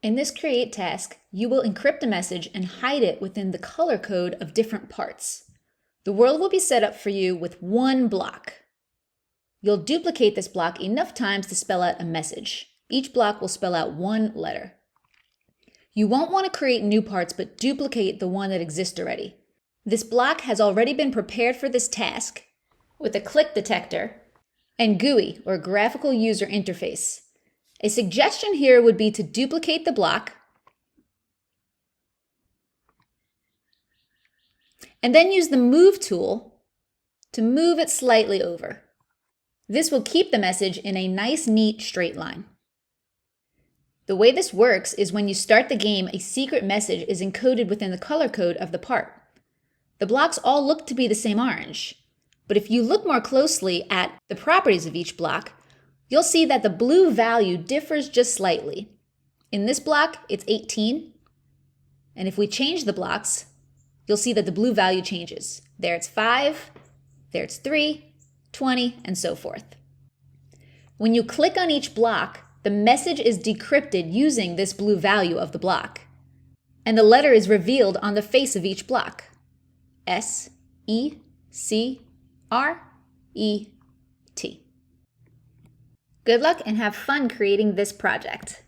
In this create task, you will encrypt a message and hide it within the color code of different parts. The world will be set up for you with one block. You'll duplicate this block enough times to spell out a message. Each block will spell out one letter. You won't want to create new parts, but duplicate the one that exists already. This block has already been prepared for this task with a click detector and GUI, or graphical user interface. A suggestion here would be to duplicate the block and then use the move tool to move it slightly over. This will keep the message in a nice, neat, straight line. The way this works is when you start the game, a secret message is encoded within the color code of the part. The blocks all look to be the same orange, but if you look more closely at the properties of each block, you'll see that the blue value differs just slightly. In this block, it's 18, and if we change the blocks, you'll see that the blue value changes. There it's 5, there it's 3, 20, and so forth. When you click on each block, the message is decrypted using this blue value of the block, and the letter is revealed on the face of each block. S-E-C-R-E-T. Good luck and have fun creating this project.